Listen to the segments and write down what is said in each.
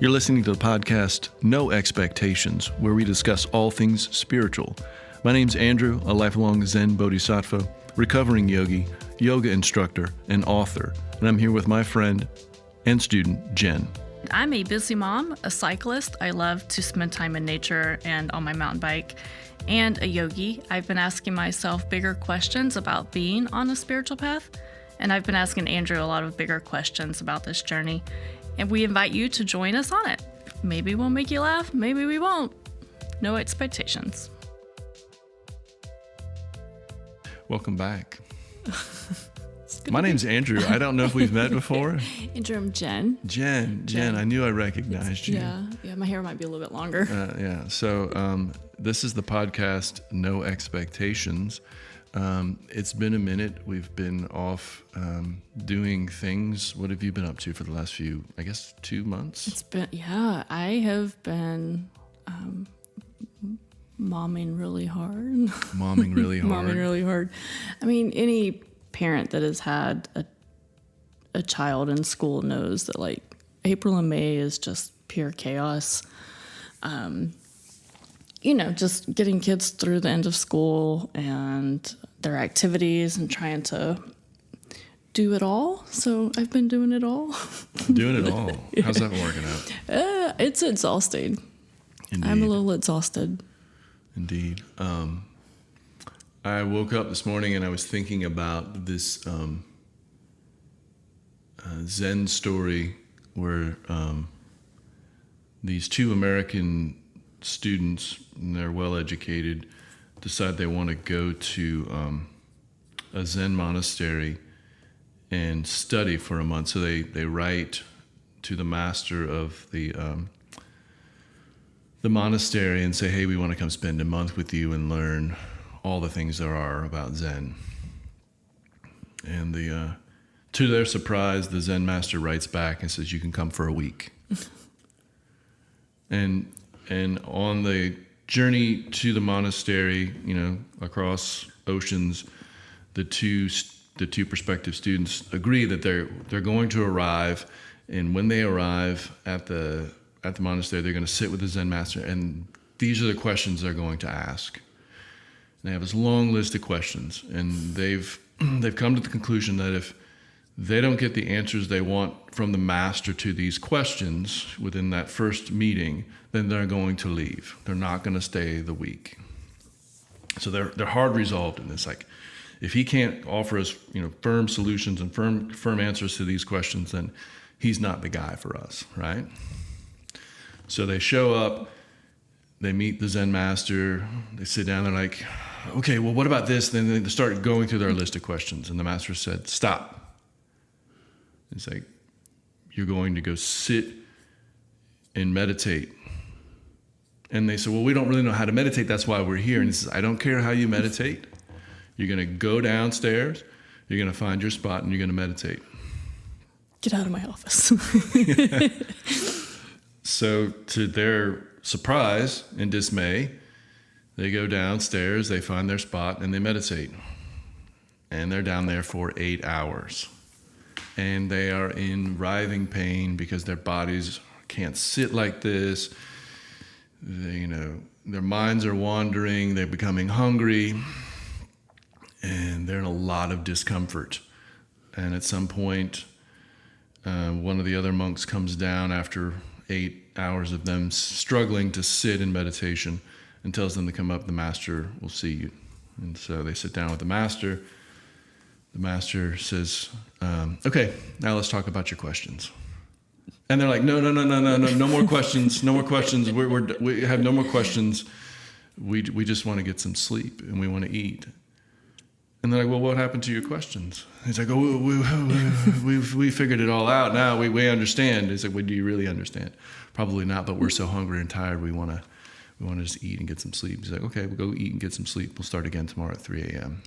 You're listening to the podcast No Expectations, where we discuss all things spiritual. My name's Andrew, a lifelong Zen Bodhisattva, recovering yogi, yoga instructor, and author. And I'm here with my friend and student, Jen. I'm a busy mom, a cyclist. I love to spend time in nature and on my mountain bike, and a yogi. I've been asking myself bigger questions about being on a spiritual path, and I've been asking Andrew a lot of bigger questions about this journey. And we invite you to join us on it. Maybe we'll make you laugh, maybe we won't. No expectations. Welcome back. My name's Andrew. I don't know if we've met before. Andrew, I'm Jen. Jen. I knew I recognized you. Yeah, my hair might be a little bit longer. So this is the podcast No Expectations. It's been a minute. We've been off doing things. What have you been up to for the last 2 months? I have been momming really hard. Momming really hard. I mean, any parent that has had a child in school knows that like April and May is just pure chaos. Just getting kids through the end of school and their activities and trying to do it all. So I've been doing it all. Doing it all. How's that working out? It's exhausting. Indeed. I'm a little exhausted. Indeed. I woke up this morning and I was thinking about this Zen story where these two American students, and they're well educated, decide they want to go to a Zen monastery and study for a month. So they write to the master of the monastery and say, hey, we want to come spend a month with you and learn all the things there are about Zen. And to their surprise, the Zen master writes back and says, you can come for a week. And on the journey to the monastery, across oceans, the two prospective students agree that they're going to arrive, and when they arrive at the monastery, they're going to sit with the Zen master, and these are the questions they're going to ask. And they have this long list of questions, and they've come to the conclusion that if they don't get the answers they want from the master to these questions within that first meeting, then they're going to leave. They're not going to stay the week. So they're hard resolved in this. Like, if he can't offer us, firm solutions and firm answers to these questions, then he's not the guy for us, right? So they show up, they meet the Zen master, they sit down, they're like, okay, well, what about this? Then they start going through their list of questions, and the master said, stop. It's like, you're going to go sit and meditate. And they said, well, we don't really know how to meditate. That's why we're here. And he says, I don't care how you meditate. You're going to go downstairs, you're going to find your spot, and you're going to meditate. Get out of my office. So to their surprise and dismay, they go downstairs, they find their spot, and they meditate. And they're down there for 8 hours. And they are in writhing pain because their bodies can't sit like this. Their minds are wandering, they're becoming hungry, and they're in a lot of discomfort. And at some point, one of the other monks comes down after 8 hours of them struggling to sit in meditation and tells them to come up. The master will see you. And so they sit down with the master. The master says, okay, now let's talk about your questions. And they're like, no more questions, no more questions. We have no more questions. We just want to get some sleep and we want to eat. And they're like, well, what happened to your questions? He's like, we figured it all out now. We understand. He's like, well, do you really understand? Probably not, but we're so hungry and tired. We want to just eat and get some sleep. He's like, okay, we'll go eat and get some sleep. We'll start again tomorrow at 3 a.m.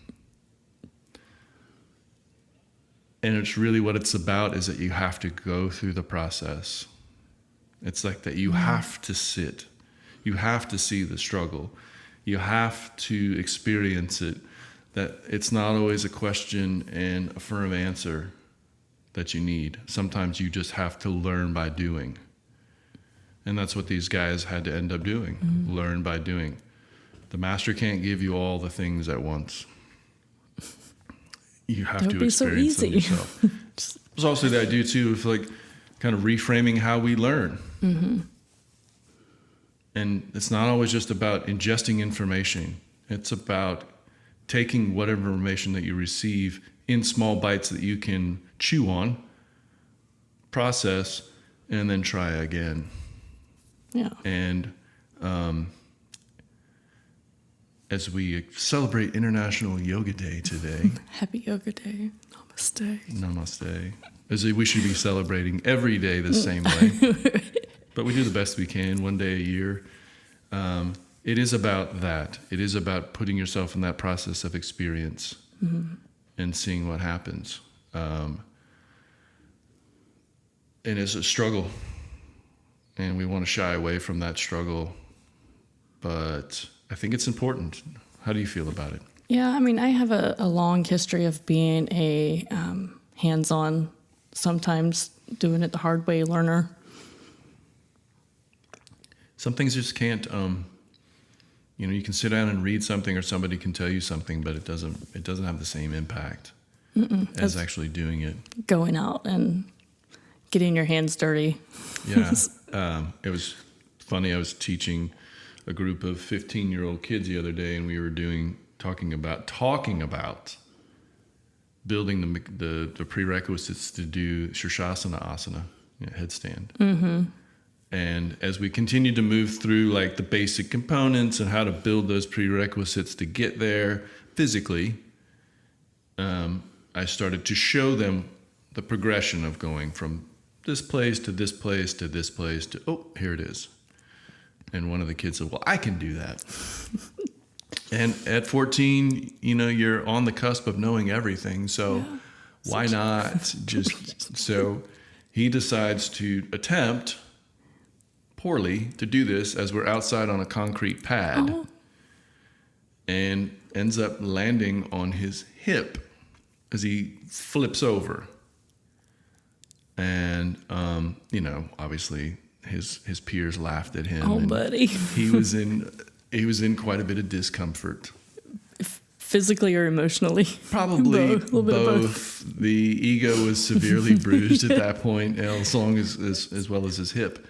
And it's really what it's about is that you have to go through the process. It's like that you have to sit. You have to see the struggle. You have to experience it. That it's not always a question and a firm answer that you need. Sometimes you just have to learn by doing. And that's what these guys had to end up doing, learn by doing. The master can't give you all the things at once. You have to experience them yourself. There's also the idea, too, of like kind of reframing how we learn. And it's not always just about ingesting information. It's about taking whatever information that you receive in small bites that you can chew on, process, and then try again. Yeah. And as we celebrate International Yoga Day today, Happy Yoga Day. Namaste. Namaste. As we should be celebrating every day the same way. But we do the best we can, one day a year. It is about that. It is about putting yourself in that process of experience and seeing what happens. And it's a struggle. And we want to shy away from that struggle. But I think it's important. How do you feel about it? Yeah, I mean, I have a long history of being a hands-on, sometimes doing it the hard way learner. Some things just can't, you can sit down and read something or somebody can tell you something, but it doesn't have the same impact as actually doing it. Going out and getting your hands dirty. Yeah. It was funny. I was teaching a group of 15-year-old kids the other day, and we were talking about building the prerequisites to do Shirshasana asana, headstand. And as we continued to move through like the basic components and how to build those prerequisites to get there physically, I started to show them the progression of going from this place to this place to this place to, oh, here it is. And one of the kids said, well, I can do that. And at 14, you're on the cusp of knowing everything. So why not just, so he decides to attempt poorly to do this as we're outside on a concrete pad and ends up landing on his hip as he flips over. And, obviously his peers laughed at him. Oh, buddy. He was in quite a bit of discomfort. Physically or emotionally? Probably both. A little bit of both. The ego was severely bruised at that point, as long as well as his hip.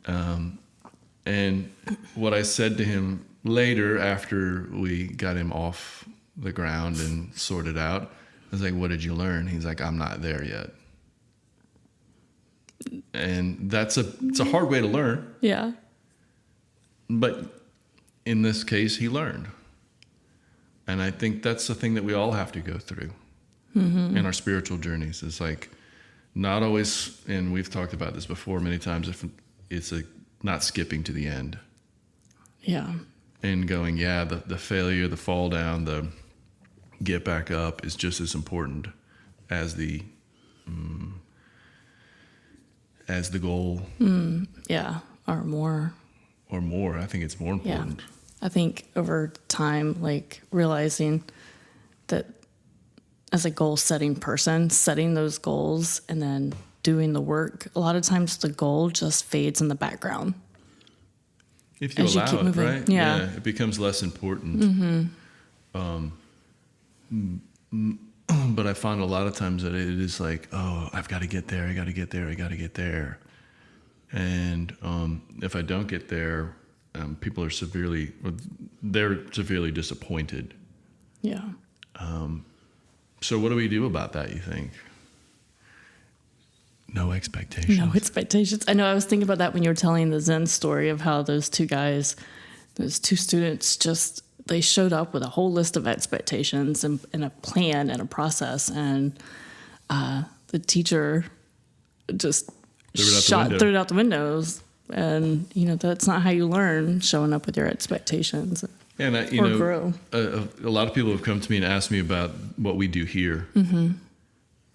And what I said to him later, after we got him off the ground and sorted out, I was like, what did you learn? He's like, I'm not there yet. And it's a hard way to learn. Yeah. But in this case, he learned. And I think that's the thing that we all have to go through in our spiritual journeys. It's like not always, and we've talked about this before many times, if it's not skipping to the end. Yeah. And going, the failure, the fall down, the get back up is just as important as the goal. Yeah. Or more. Or more. I think it's more important. Yeah. I think over time, like realizing that as a goal setting person, setting those goals and then doing the work, a lot of times the goal just fades in the background. If you allow it, right? Yeah. It becomes less important. But I find a lot of times that it is like, oh, I've got to get there, I got to get there, I got to get there. And if I don't get there, people are severely disappointed. Yeah. So what do we do about that, you think? No expectations. No expectations. I know I was thinking about that when you were telling the Zen story of how those two students they showed up with a whole list of expectations and a plan and a process. And the teacher just threw it out the windows. And, that's not how you learn, showing up with your expectations. And grow. A lot of people have come to me and asked me about what we do here.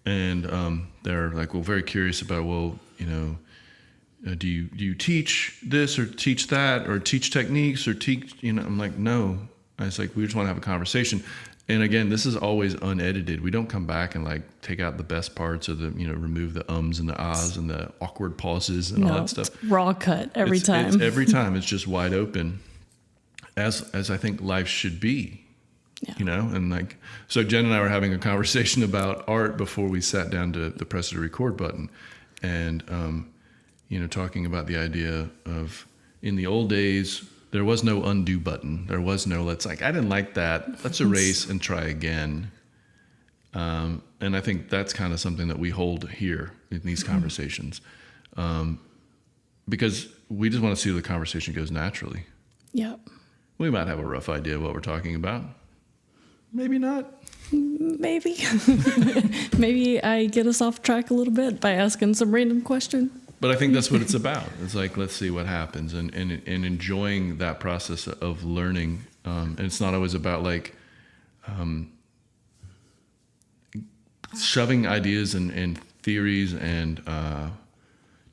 And they're like, well, very curious about, do you teach this or teach that or teach techniques or teach, I'm like, no. I was like, we just want to have a conversation. And again, this is always unedited. We don't come back and like take out the best parts of the, remove the ums and the ahs and the awkward pauses and all that stuff. It's raw cut every time. It's every time. It's just wide open, as I think life should be. Yeah. And like, so Jen and I were having a conversation about art before we sat down to press the record button, and talking about the idea of, in the old days, there was no undo button. There was no, I didn't like that. Let's erase and try again. And I think that's kind of something that we hold here in these conversations, because we just want to see the conversation goes naturally. Yep. We might have a rough idea of what we're talking about. Maybe not. Maybe. Maybe I get us off track a little bit by asking some random question. But I think that's what it's about. It's like, let's see what happens, and enjoying that process of learning. And it's not always about like shoving ideas and theories and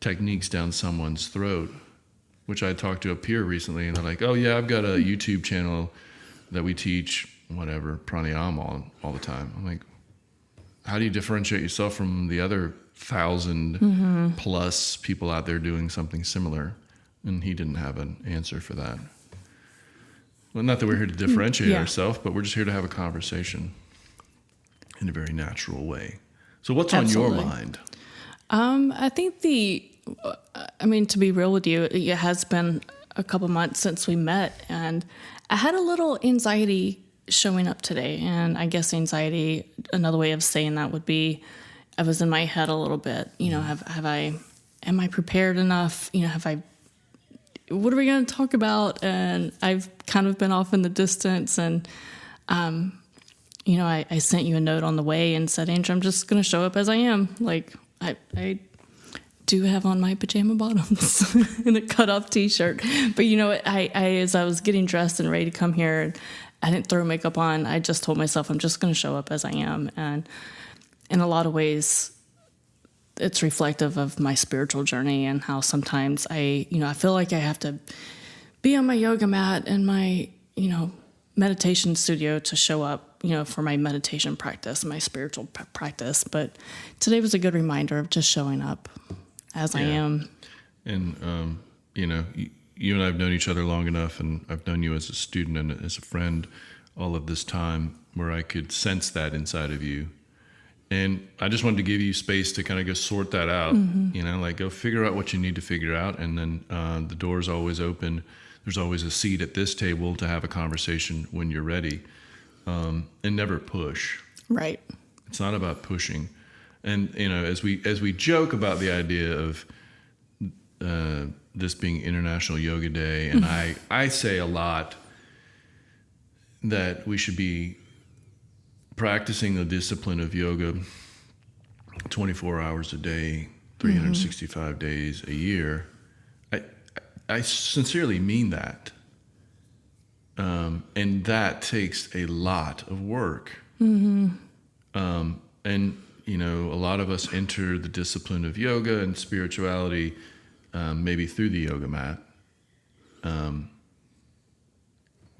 techniques down someone's throat, which I talked to a peer recently, and they're like, oh yeah, I've got a YouTube channel that we teach whatever pranayama all the time. I'm like, how do you differentiate yourself from the other 1,000 plus people out there doing something similar? And he didn't have an answer for that. Well, not that we're here to differentiate ourselves, but we're just here to have a conversation in a very natural way. So what's Absolutely. on your mind? I think to be real with you, it has been a couple months since we met, and I had a little anxiety showing up today. And I guess anxiety, another way of saying that would be, I was in my head a little bit. Am I prepared enough? What are we going to talk about? And I've kind of been off in the distance. And, I sent you a note on the way and said, Andrew, I'm just going to show up as I am. Like, I do have on my pajama bottoms and a cut off t-shirt. But as I was getting dressed and ready to come here, I didn't throw makeup on. I just told myself I'm just going to show up as I am. And in a lot of ways, it's reflective of my spiritual journey and how sometimes I feel like I have to be on my yoga mat and my, meditation studio to show up, for my meditation practice, my spiritual practice. But today was a good reminder of just showing up as I am. And, you and I have known each other long enough, and I've known you as a student and as a friend all of this time, where I could sense that inside of you. And I just wanted to give you space to kind of go sort that out, go figure out what you need to figure out. And then the door's always open. There's always a seat at this table to have a conversation when you're ready, and never push. Right. It's not about pushing. And, as we joke about the idea of this being International Yoga Day, and I say a lot that we should be practicing the discipline of yoga 24 hours a day, 365 days a year. I sincerely mean that. And that takes a lot of work. And, a lot of us enter the discipline of yoga and spirituality maybe through the yoga mat.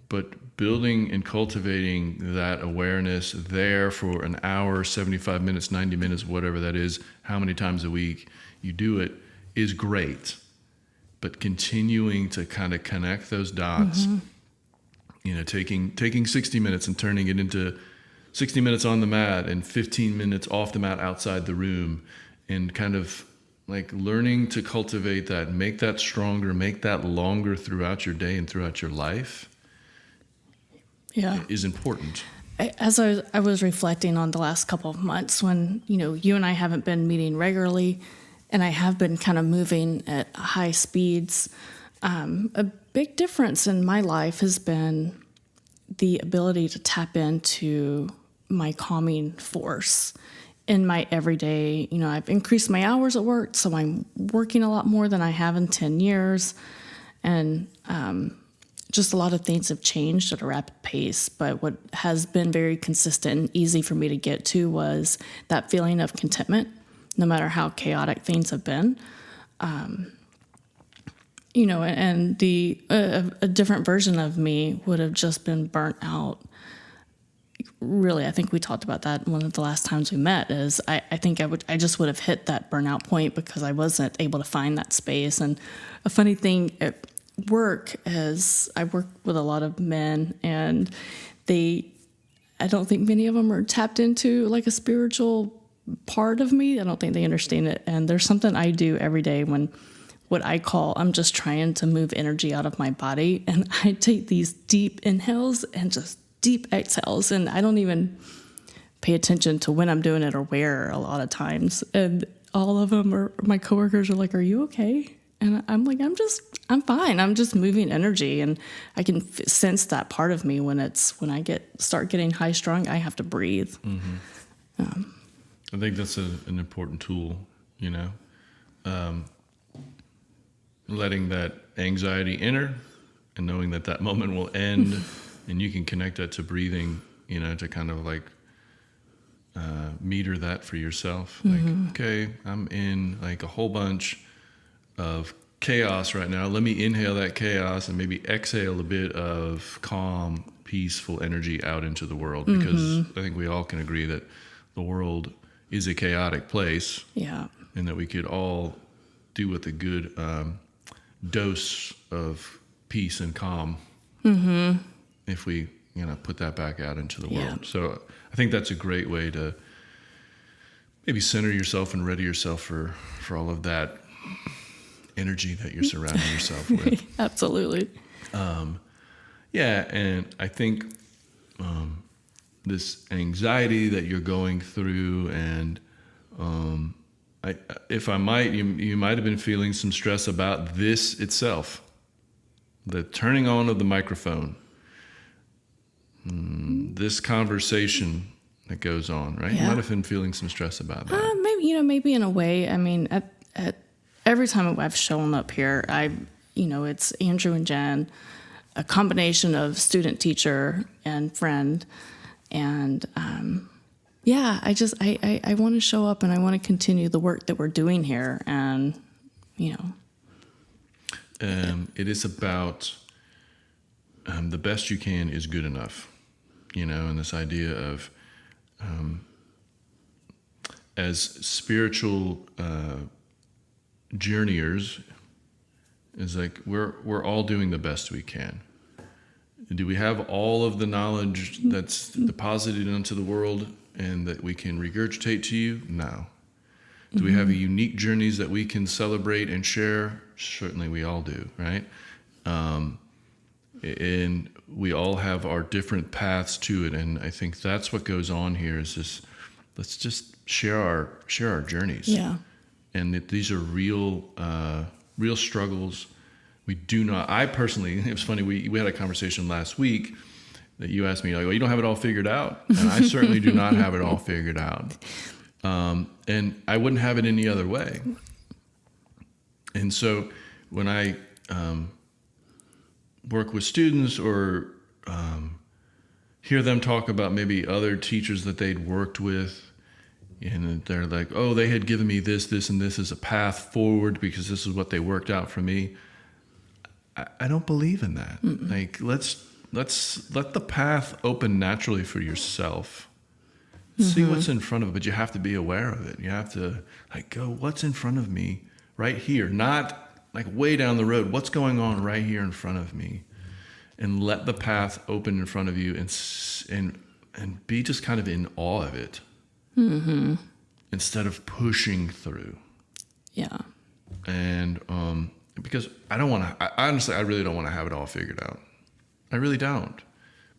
But building and cultivating that awareness there for an hour, 75 minutes, 90 minutes, whatever that is, how many times a week you do it, is great. But continuing to kind of connect those dots, taking 60 minutes and turning it into 60 minutes on the mat and 15 minutes off the mat outside the room, and kind of like learning to cultivate that, make that stronger, make that longer throughout your day and throughout your life. Is important. As I was reflecting on the last couple of months, when you and I haven't been meeting regularly, and I have been kind of moving at high speeds, a big difference in my life has been the ability to tap into my calming force in my everyday. I've increased my hours at work, so I'm working a lot more than I have in 10 years, and just a lot of things have changed at a rapid pace. But what has been very consistent and easy for me to get to was that feeling of contentment, no matter how chaotic things have been. And a different version of me would have just been burnt out, really, I think we talked about that one of the last times we met, is I think I just would have hit that burnout point because I wasn't able to find that space. And a funny thing at work is I work with a lot of men, and I don't think many of them are tapped into like a spiritual part of me. I don't think they understand it. And there's something I do every day when what I call, I'm just trying to move energy out of my body. And I take these deep inhales and just deep exhales. And I don't even pay attention to when I'm doing it or where a lot of times. And all of them are, my coworkers are like, "Are you okay?" And I'm like, I'm fine. I'm just moving energy. And I can sense that part of me when I start getting high strung, I have to breathe. Mm-hmm. I think that's an important tool, letting that anxiety enter and knowing that moment will end and you can connect that to breathing, to kind of like meter that for yourself. Like, okay, I'm in like a whole bunch of chaos right now. Let me inhale that chaos and maybe exhale a bit of calm, peaceful energy out into the world, because I think we all can agree that the world is a chaotic place. Yeah. And that we could all do with a good dose of peace and calm if we, put that back out into the world. Yeah. So I think that's a great way to maybe center yourself and ready yourself for all of that energy that you're surrounding yourself with. Absolutely. Yeah, and I think this anxiety that you're going through, and if I might, you might have been feeling some stress about this itself, the turning on of the microphone, this conversation that goes on, right? Yeah. You might have been feeling some stress about that. Maybe in a way. I mean, at every time I've shown up here, it's Andrew and Jen, a combination of student, teacher, and friend. And I want to show up and I want to continue the work that we're doing here. And, it is about the best you can is good enough, and this idea of as spiritual journeyers is like we're all doing the best we can. Do we have all of the knowledge that's deposited into the world and that we can regurgitate to you? No. Do we have unique journeys that we can celebrate and share? Certainly we all do, right? And we all have our different paths to it. And I think that's what goes on here is this, let's just share our journeys. Yeah. And that these are real struggles. We do not, I personally, it was funny, we had a conversation last week that you asked me, like, well, you don't have it all figured out. And I certainly do not have it all figured out. And I wouldn't have it any other way. And so when I work with students or hear them talk about maybe other teachers that they'd worked with, and they're like, oh, they had given me this, and this as a path forward because this is what they worked out for me. I don't believe in that. Mm-mm. Like, let's let the path open naturally for yourself. See what's in front of it, but you have to be aware of it. You have to go, what's in front of me right here? Not like way down the road. What's going on right here in front of me? And let the path open in front of you and be just kind of in awe of it. Mm-hmm. Instead of pushing through. Yeah. And because I really don't want to have it all figured out. I really don't.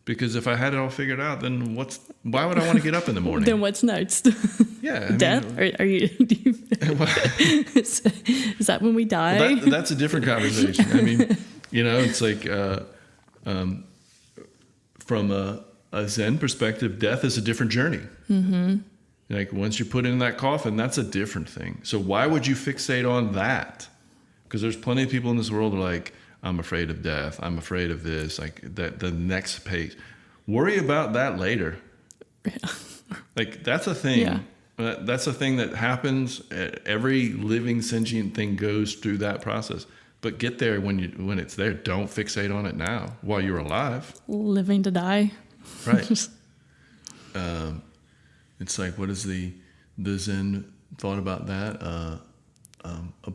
Because if I had it all figured out, then why would I want to get up in the morning? Then what's next? Yeah. Death? Are you is that when we die? Well, that's a different conversation. I mean, it's like from a Zen perspective, death is a different journey. Mm-hmm. Like once you're put in that coffin, that's a different thing. So why would you fixate on that? Because there's plenty of people in this world who are like, I'm afraid of death. I'm afraid of this. Like that, the next page. Worry about that later. Yeah. Like that's a thing. Yeah. That's a thing that happens. Every living sentient thing goes through that process. But get there when it's there. Don't fixate on it now while you're alive. Living to die. Right. It's like, what is the Zen thought about that?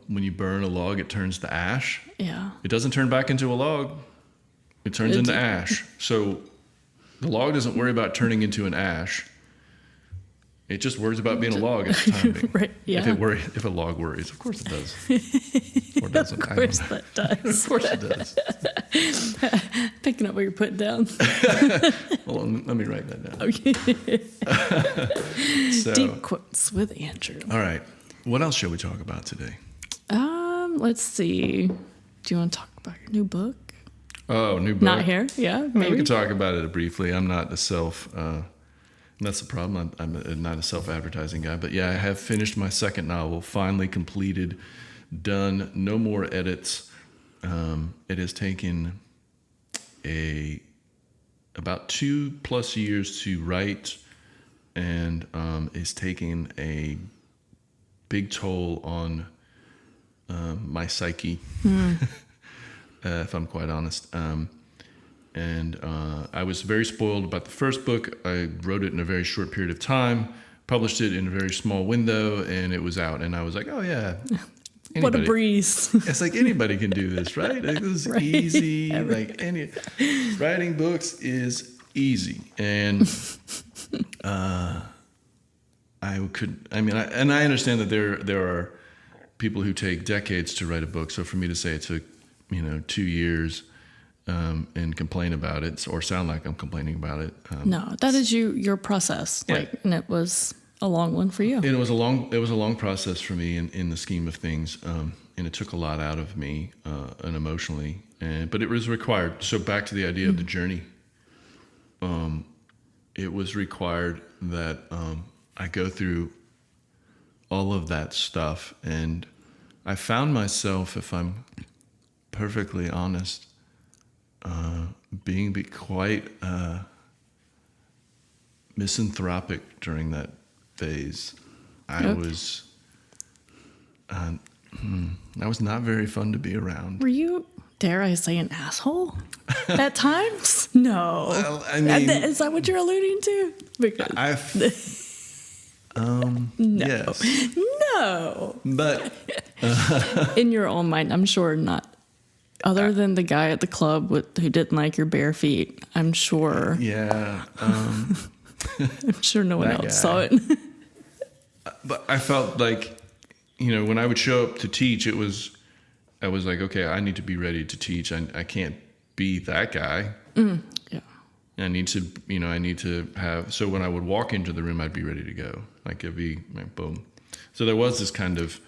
When you burn a log, it turns to ash. Yeah. It doesn't turn back into a log. It turns into ash. So the log doesn't worry about turning into an ash. It just worries about being a log at the time being. Right. Yeah. If a log worries, of course it does. Or doesn't. Of course that does. Of course it does. Picking up what you're putting down. Hold on, let me write that down. Okay. So, Deep quotes with Andrew. all right. What else shall we talk about today? Let's see. Do you want to talk about your new book? Oh, new book. Not here. Yeah. I mean, Maybe. we can talk about it briefly. I'm not that's the problem. I'm not a self-advertising guy. But yeah, I have finished my second novel, finally completed, done, no more edits. It has taken about 2+ years to write, and is taking a big toll on my psyche, if I'm quite honest. And I was very spoiled about the first book. I wrote it in a very short period of time, published it in a very small window, and it was out. And I was like, oh, yeah. Anybody. What a breeze. It's like anybody can do this, right? Like, this is Right. easy. Writing books is easy. And I understand that there are people who take decades to write a book. So for me to say it took, 2 years, and complain about it or sound like I'm complaining about it. No, that is your process. Yeah. And it was a long one for you. And it was a long process for me in the scheme of things. And it took a lot out of me, and emotionally, but it was required. So back to the idea of the journey. It was required that, I go through all of that stuff, and I found myself, if I'm perfectly honest, being quite misanthropic during that phase. I was not very fun to be around. Were you, dare I say, an asshole at times? No. Well, I mean, Is that what you're alluding to? Because no. Yes, no. but In your own mind, I'm sure not. Other than the guy at the club who didn't like your bare feet, I'm sure. yeah. I'm sure no one That else guy. saw it. But I felt like, when I would show up to teach, I was like, okay, I need to be ready to teach. I can't be that guy. Yeah. I need to have, so when I would walk into the room, I'd be ready to go. Like it'd be like, boom. So there was this kind of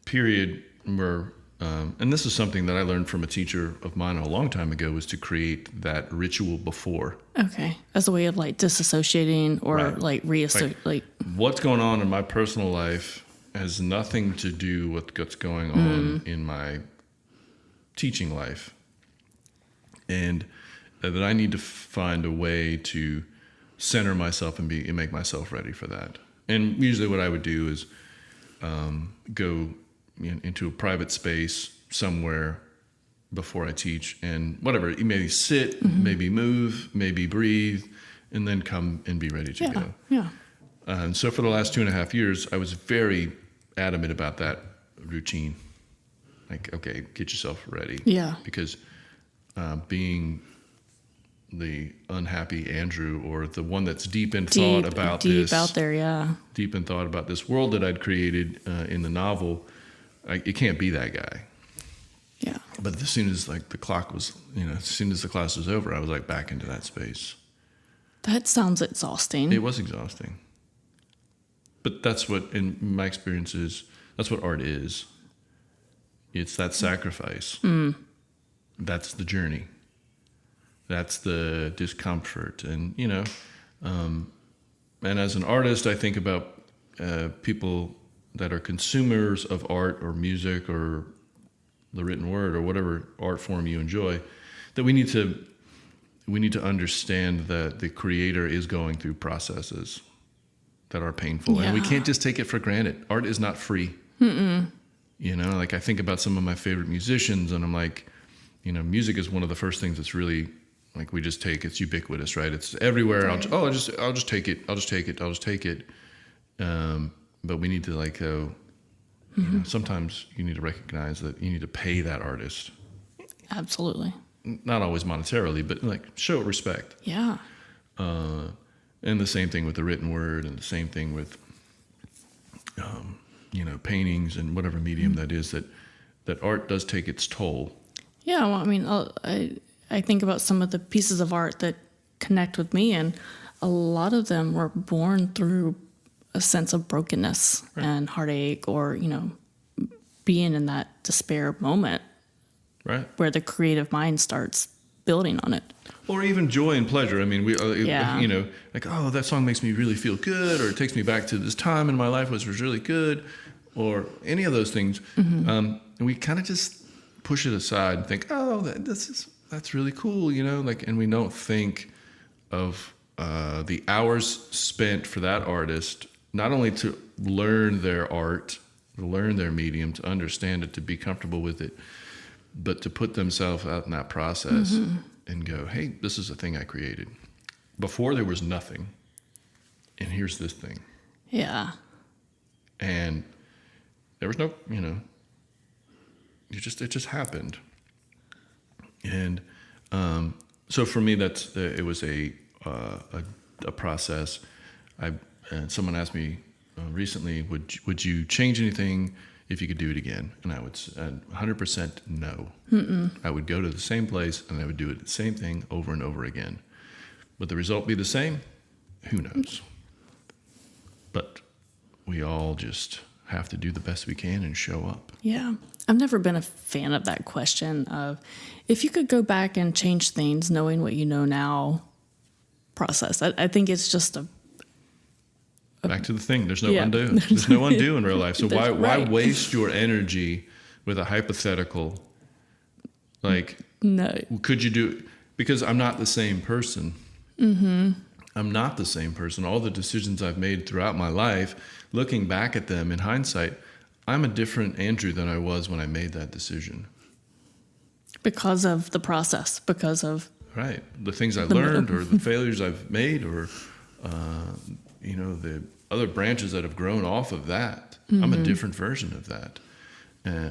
period where, and this is something that I learned from a teacher of mine a long time ago, was to create that ritual before. Okay. As a way of like disassociating or Right. like reassociate. What's going on in my personal life has nothing to do with what's going on in my teaching life. And that I need to find a way to center myself and make myself ready for that. And usually what I would do is go into a private space somewhere before I teach, and whatever, maybe sit, maybe move, maybe breathe, and then come and be ready to go. Yeah. And so for the last 2.5 years, I was very adamant about that routine. Like, okay, get yourself ready. Yeah. Because being the unhappy Andrew, or the one that's deep in thought about this, out there, yeah. deep in thought about this world that I'd created in the novel, it can't be that guy. Yeah. But as soon as the clock was, as soon as the class was over, I was like back into that space. That sounds exhausting. It was exhausting. But that's what, in my experience, that's what art is. It's that sacrifice. That's the journey. That's the discomfort. And, and as an artist, I think about people that are consumers of art or music or the written word or whatever art form you enjoy, that we need to understand that the creator is going through processes that are painful. And we can't just take it for granted. Art is not free. I think about some of my favorite musicians, and I'm like, music is one of the first things that's really Like we just take, it's ubiquitous, right? It's everywhere. Right. I'll just take it. I'll just take it. I'll just take it. But we need to like go, you know, sometimes you need to recognize that you need to pay that artist. Absolutely. Not always monetarily, but like show respect. Yeah. And the same thing with the written word, and the same thing with, you know, paintings and whatever medium that is, that art does take its toll. Yeah. Well, I mean, I think about some of the pieces of art that connect with me, and a lot of them were born through a sense of brokenness and heartache, or, you know, being in that despair moment, Right. where the creative mind starts building on it. Or even joy and pleasure. I mean, Yeah. you know, like, oh, that song makes me really feel good, or it takes me back to this time in my life which was really good, or any of those things. And we kind of just push it aside and think, oh, that's really cool, you know, like, and we don't think of the hours spent for that artist, not only to learn their art, to learn their medium, to understand it, to be comfortable with it, but to put themselves out in that process and go, hey, this is a thing I created. Before there was nothing, and here's this thing. Yeah. And there was no, you know, it just happened. And so for me, it was a process. And someone asked me recently, would you change anything if you could do it again? And I would 100% no. I would go to the same place and I would do it the same thing over and over again. Would the result be the same? Who knows? But we all just have to do the best we can and show up. Yeah. I've never been a fan of that question of, if you could go back and change things knowing what you know now process. I think it's just Back to the thing. There's no Yeah. undo. There's no undo in real life. So why Right. waste your energy with a hypothetical? Like, no. could you do? Because I'm not the same person. I'm not the same person. All the decisions I've made throughout my life, looking back at them in hindsight, I'm a different Andrew than I was when I made that decision. Because of the process, because of Right. The things I learned, or the failures I've made, or, you know, the other branches that have grown off of that. I'm a different version of that.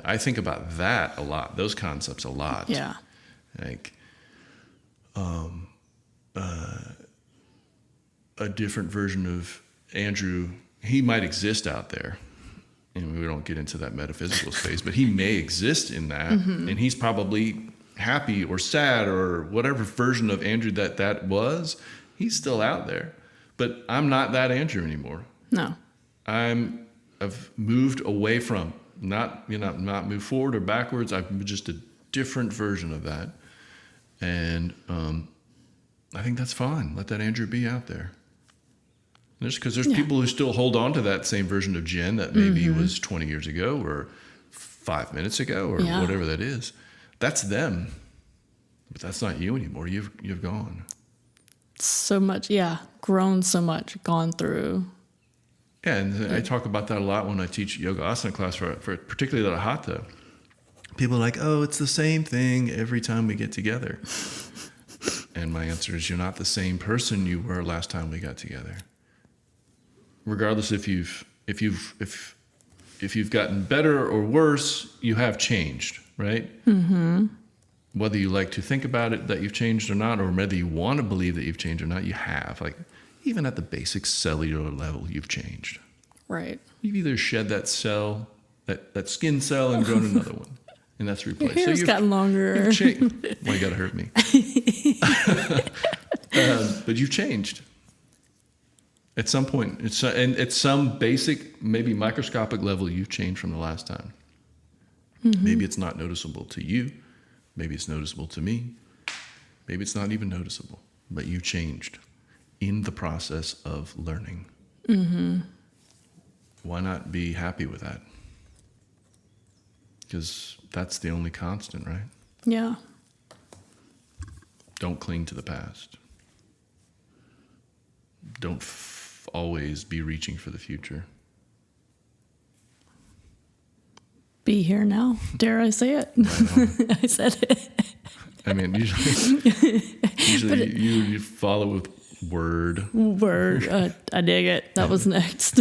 I think about that a lot, those concepts a lot. Yeah. Like, a different version of Andrew, he might exist out there. And we don't get into that metaphysical space, but he may exist in that. And he's probably happy or sad or whatever version of Andrew that was. He's still out there. But I'm not that Andrew anymore. No. I've moved away from, not moved forward or backwards. I'm just a different version of that. And I think that's fine. Let that Andrew be out there. Because there's people who still hold on to that same version of Jen that maybe was 20 years ago or 5 minutes ago or whatever that is. That's them. But that's not you anymore. You've gone. So much, grown so much, gone through. Yeah, and I talk about that a lot when I teach yoga asana class for particularly the hatha. People are like, oh, it's the same thing every time we get together. And my answer is, you're not the same person you were last time we got together. Regardless if you've gotten better or worse, you have changed, right? Whether you like to think about it that you've changed or not, or whether you want to believe that you've changed or not, you have. Like, even at the basic cellular level, you've changed. Right. You've either shed that cell, that skin cell, and grown another one, and that's replaced. Your hair's gotten longer. Well, you got to hurt me. But you've changed. At some point, and at some basic, maybe microscopic level, you've changed from the last time. Maybe it's not noticeable to you. Maybe it's noticeable to me. Maybe it's not even noticeable, but you changed in the process of learning. Why not be happy with that? Because that's the only constant, right? Yeah. Don't cling to the past. Don't always be reaching for the future. Be here now. Dare I say it? Right on. I said it. I mean, usually you follow with word. I dig it. That was next.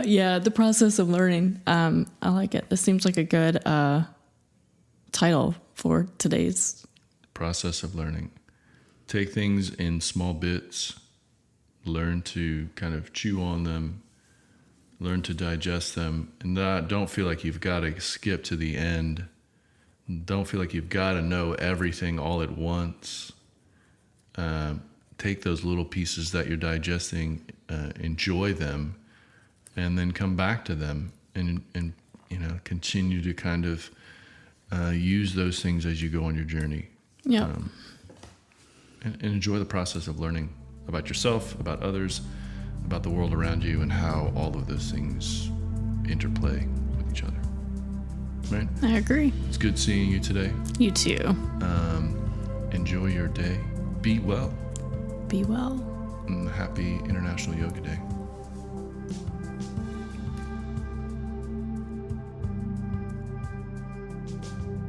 Yeah, the process of learning. I like it. This seems like a good title for today's process of learning. Take things in small bits, learn to kind of chew on them, learn to digest them, and don't feel like you've got to skip to the end. Don't feel like you've got to know everything all at once. Take those little pieces that you're digesting, enjoy them, and then come back to them and continue to kind of use those things as you go on your journey. Yeah. And enjoy the process of learning about yourself, about others, about the world around you, and how all of those things interplay with each other. Right? I agree. It's good seeing you today. You too. Enjoy your day. Be well. Be well. And happy International Yoga Day.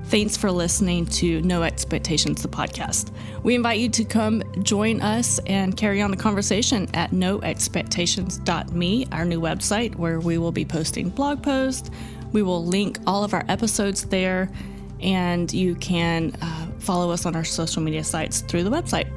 Thanks for listening to No Expectations, the podcast. We invite you to come join us and carry on the conversation at noexpectations.me, our new website, where we will be posting blog posts. We will link all of our episodes there, and you can follow us on our social media sites through the website.